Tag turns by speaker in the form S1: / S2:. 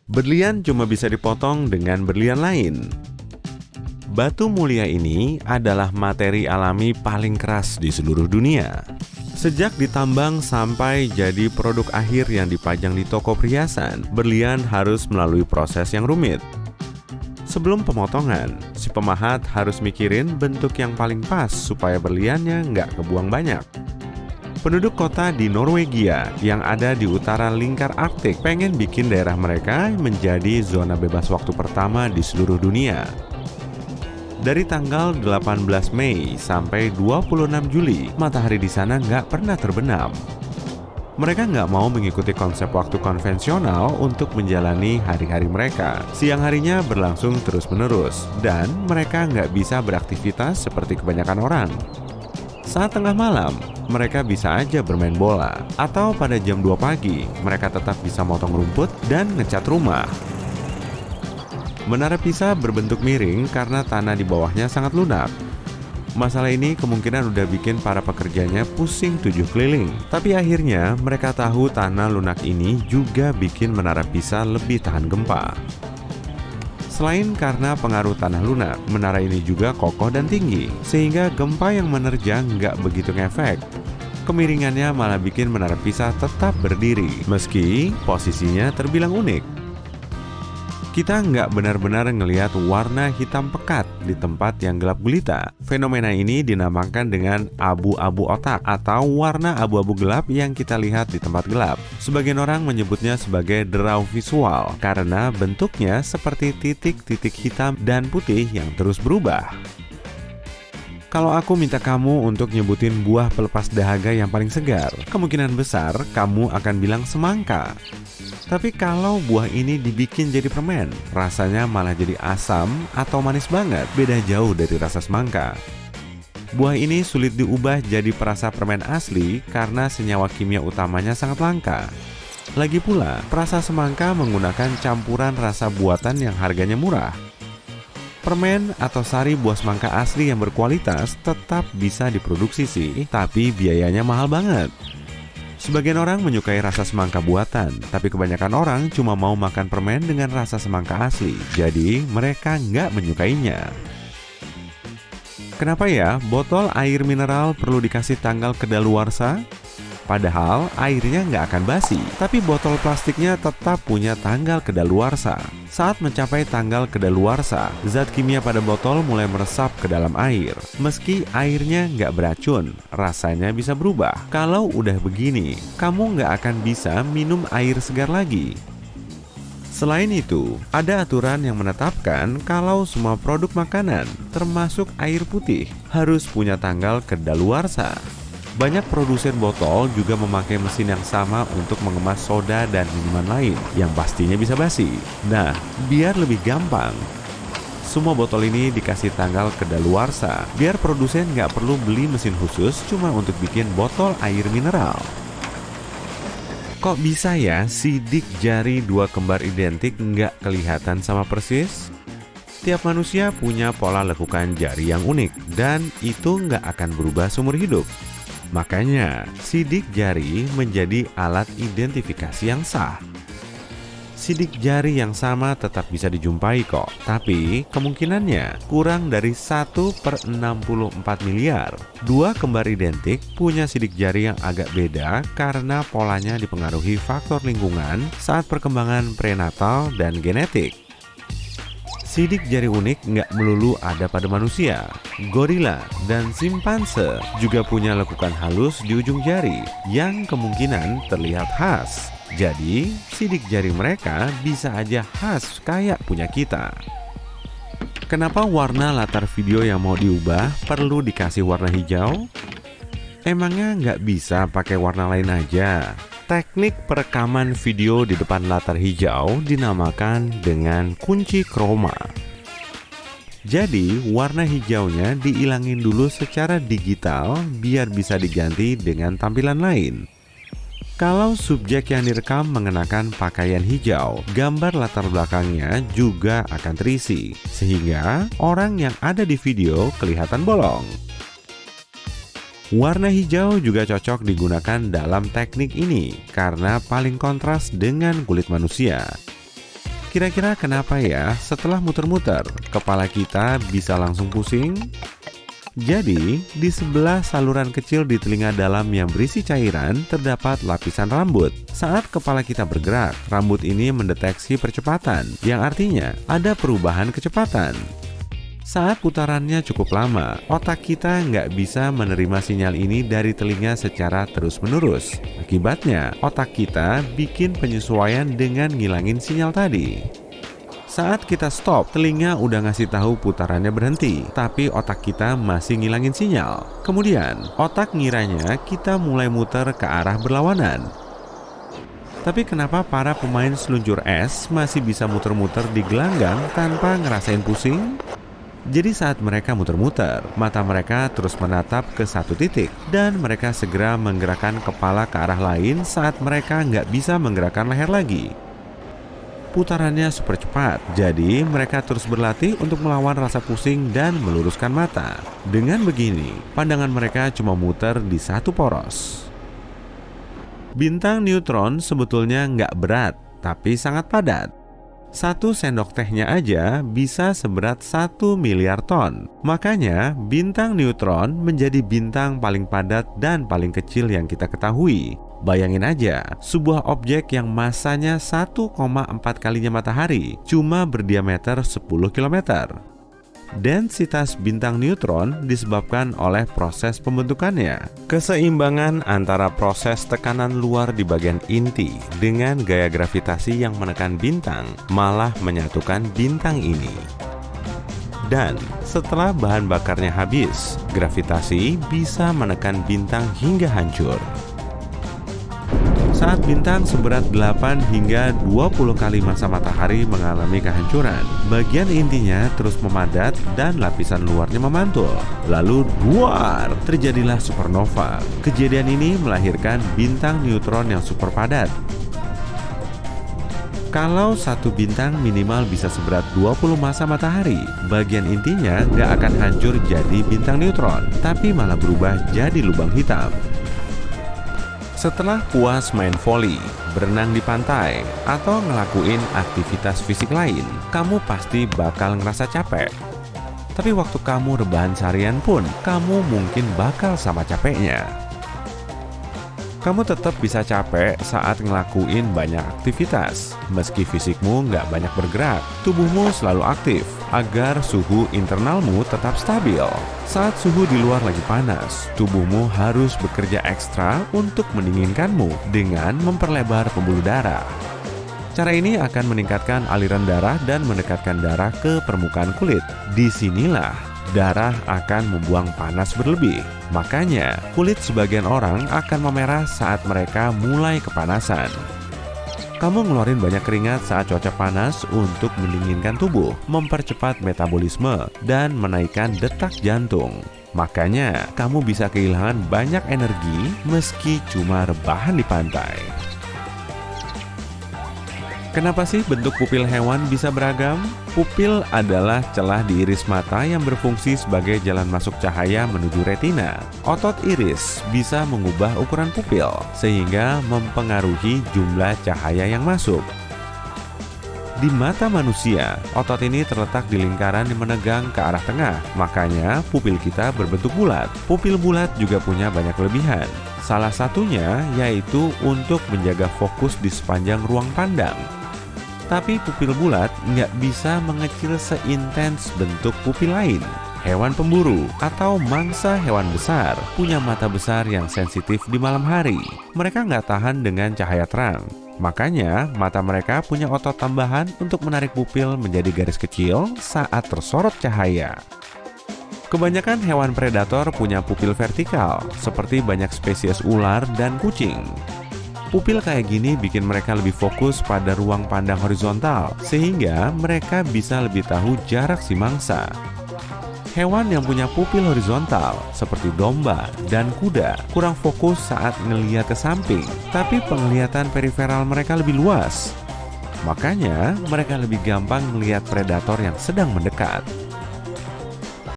S1: Berlian cuma bisa dipotong dengan berlian lain. Batu mulia ini adalah materi alami paling keras di seluruh dunia. Sejak ditambang sampai jadi produk akhir yang dipajang di toko perhiasan, berlian harus melalui proses yang rumit. Sebelum pemotongan, si pemahat harus mikirin bentuk yang paling pas supaya berliannya nggak kebuang banyak. Penduduk kota di Norwegia yang ada di utara lingkar Arktik pengen bikin daerah mereka menjadi zona bebas waktu pertama di seluruh dunia. Dari tanggal 18 Mei sampai 26 Juli, matahari di sana nggak pernah terbenam. Mereka nggak mau mengikuti konsep waktu konvensional untuk menjalani hari-hari mereka. Siang harinya berlangsung terus-menerus, dan mereka nggak bisa beraktivitas seperti kebanyakan orang. Saat tengah malam, mereka bisa aja bermain bola. Atau pada jam 2 pagi, mereka tetap bisa motong rumput dan ngecat rumah. Menara Pisa berbentuk miring karena tanah di bawahnya sangat lunak. Masalah ini kemungkinan udah bikin para pekerjanya pusing 7 keliling. Tapi akhirnya mereka tahu tanah lunak ini juga bikin Menara Pisa lebih tahan gempa. Selain karena pengaruh tanah lunak, menara ini juga kokoh dan tinggi, sehingga gempa yang menerjang nggak begitu ngefek. Kemiringannya malah bikin Menara Pisa tetap berdiri, meski posisinya terbilang unik. Kita nggak benar-benar ngelihat warna hitam pekat di tempat yang gelap gulita. Fenomena ini dinamakan dengan abu-abu otak atau warna abu-abu gelap yang kita lihat di tempat gelap. Sebagian orang menyebutnya sebagai derau visual karena bentuknya seperti titik-titik hitam dan putih yang terus berubah. Kalau aku minta kamu untuk nyebutin buah pelepas dahaga yang paling segar, kemungkinan besar kamu akan bilang semangka. Tapi kalau buah ini dibikin jadi permen, rasanya malah jadi asam atau manis banget, beda jauh dari rasa semangka. Buah ini sulit diubah jadi perasa permen asli karena senyawa kimia utamanya sangat langka. Lagi pula, perasa semangka menggunakan campuran rasa buatan yang harganya murah. Permen atau sari buah semangka asli yang berkualitas tetap bisa diproduksi sih, tapi biayanya mahal banget. Sebagian orang menyukai rasa semangka buatan, tapi kebanyakan orang cuma mau makan permen dengan rasa semangka asli, jadi mereka nggak menyukainya. Kenapa ya botol air mineral perlu dikasih tanggal kedaluarsa? Padahal airnya nggak akan basi, tapi botol plastiknya tetap punya tanggal kedaluarsa. Saat mencapai tanggal kedaluarsa, zat kimia pada botol mulai meresap ke dalam air. Meski airnya nggak beracun, rasanya bisa berubah. Kalau udah begini, kamu nggak akan bisa minum air segar lagi. Selain itu, ada aturan yang menetapkan kalau semua produk makanan, termasuk air putih, harus punya tanggal kedaluarsa. Banyak produsen botol juga memakai mesin yang sama untuk mengemas soda dan minuman lain yang pastinya bisa basi. Nah, biar lebih gampang, semua botol ini dikasih tanggal kedaluarsa, biar produsen nggak perlu beli mesin khusus cuma untuk bikin botol air mineral. Kok bisa ya sidik jari dua kembar identik nggak kelihatan sama persis? Tiap manusia punya pola lekukan jari yang unik, dan itu nggak akan berubah seumur hidup. Makanya, sidik jari menjadi alat identifikasi yang sah. Sidik jari yang sama tetap bisa dijumpai kok, tapi kemungkinannya kurang dari 1/64 miliar. Dua kembar identik punya sidik jari yang agak beda karena polanya dipengaruhi faktor lingkungan saat perkembangan prenatal dan genetik. Sidik jari unik nggak melulu ada pada manusia. Gorila dan simpanse juga punya lekukan halus di ujung jari yang kemungkinan terlihat khas. Jadi, sidik jari mereka bisa aja khas kayak punya kita. Kenapa warna latar video yang mau diubah perlu dikasih warna hijau? Emangnya nggak bisa pakai warna lain aja? Teknik perekaman video di depan latar hijau dinamakan dengan kunci chroma. Jadi, warna hijaunya diilangin dulu secara digital biar bisa diganti dengan tampilan lain. Kalau subjek yang direkam mengenakan pakaian hijau, gambar latar belakangnya juga akan terisi, sehingga orang yang ada di video kelihatan bolong. Warna hijau juga cocok digunakan dalam teknik ini karena paling kontras dengan kulit manusia. Kira-kira kenapa ya setelah muter-muter, kepala kita bisa langsung pusing? Jadi, di sebelah saluran kecil di telinga dalam yang berisi cairan terdapat lapisan rambut. Saat kepala kita bergerak, rambut ini mendeteksi percepatan, yang artinya ada perubahan kecepatan. Saat putarannya cukup lama, otak kita nggak bisa menerima sinyal ini dari telinga secara terus-menerus. Akibatnya, otak kita bikin penyesuaian dengan ngilangin sinyal tadi. Saat kita stop, telinga udah ngasih tahu putarannya berhenti, tapi otak kita masih ngilangin sinyal. Kemudian, otak ngiranya kita mulai muter ke arah berlawanan. Tapi kenapa para pemain seluncur es masih bisa muter-muter di gelanggang tanpa ngerasain pusing? Jadi saat mereka muter-muter, mata mereka terus menatap ke satu titik dan mereka segera menggerakkan kepala ke arah lain saat mereka nggak bisa menggerakkan leher lagi. Putarannya super cepat, jadi mereka terus berlatih untuk melawan rasa pusing dan meluruskan mata. Dengan begini, pandangan mereka cuma muter di satu poros. Bintang neutron sebetulnya nggak berat, tapi sangat padat. 1 sendok tehnya aja bisa seberat 1 miliar ton. Makanya bintang neutron menjadi bintang paling padat dan paling kecil yang kita ketahui. Bayangin aja, sebuah objek yang masanya 1,4 kalinya matahari cuma berdiameter 10 km. Densitas bintang neutron disebabkan oleh proses pembentukannya. Keseimbangan antara proses tekanan luar di bagian inti dengan gaya gravitasi yang menekan bintang malah menyatukan bintang ini. Dan setelah bahan bakarnya habis, gravitasi bisa menekan bintang hingga hancur. Saat bintang seberat 8 hingga 20 kali massa matahari mengalami kehancuran, bagian intinya terus memadat dan lapisan luarnya memantul. Lalu duar, terjadilah supernova. Kejadian ini melahirkan bintang neutron yang super padat. Kalau satu bintang minimal bisa seberat 20 massa matahari, bagian intinya nggak akan hancur jadi bintang neutron, tapi malah berubah jadi lubang hitam. Setelah puas main voli, berenang di pantai, atau ngelakuin aktivitas fisik lain, kamu pasti bakal ngerasa capek. Tapi waktu kamu rebahan seharian pun, kamu mungkin bakal sama capeknya. Kamu tetap bisa capek saat ngelakuin banyak aktivitas. Meski fisikmu nggak banyak bergerak, tubuhmu selalu aktif agar suhu internalmu tetap stabil. Saat suhu di luar lagi panas, tubuhmu harus bekerja ekstra untuk mendinginkanmu dengan memperlebar pembuluh darah. Cara ini akan meningkatkan aliran darah dan mendekatkan darah ke permukaan kulit. Disinilah darah akan membuang panas berlebih. Makanya, kulit sebagian orang akan memerah saat mereka mulai kepanasan. Kamu ngeluarin banyak keringat saat cuaca panas untuk mendinginkan tubuh, mempercepat metabolisme, dan menaikkan detak jantung. Makanya, kamu bisa kehilangan banyak energi meski cuma rebahan di pantai. Kenapa sih bentuk pupil hewan bisa beragam? Pupil adalah celah di iris mata yang berfungsi sebagai jalan masuk cahaya menuju retina. Otot iris bisa mengubah ukuran pupil, sehingga mempengaruhi jumlah cahaya yang masuk. Di mata manusia, otot ini terletak di lingkaran yang menegang ke arah tengah, makanya pupil kita berbentuk bulat. Pupil bulat juga punya banyak kelebihan. Salah satunya yaitu untuk menjaga fokus di sepanjang ruang pandang. Tapi pupil bulat nggak bisa mengecil seintens bentuk pupil lain. Hewan pemburu atau mangsa hewan besar punya mata besar yang sensitif di malam hari. Mereka nggak tahan dengan cahaya terang. Makanya mata mereka punya otot tambahan untuk menarik pupil menjadi garis kecil saat tersorot cahaya. Kebanyakan hewan predator punya pupil vertikal, seperti banyak spesies ular dan kucing. Pupil kayak gini bikin mereka lebih fokus pada ruang pandang horizontal, sehingga mereka bisa lebih tahu jarak si mangsa. Hewan yang punya pupil horizontal, seperti domba dan kuda, kurang fokus saat ngelihat ke samping, tapi penglihatan periferal mereka lebih luas. Makanya, mereka lebih gampang melihat predator yang sedang mendekat.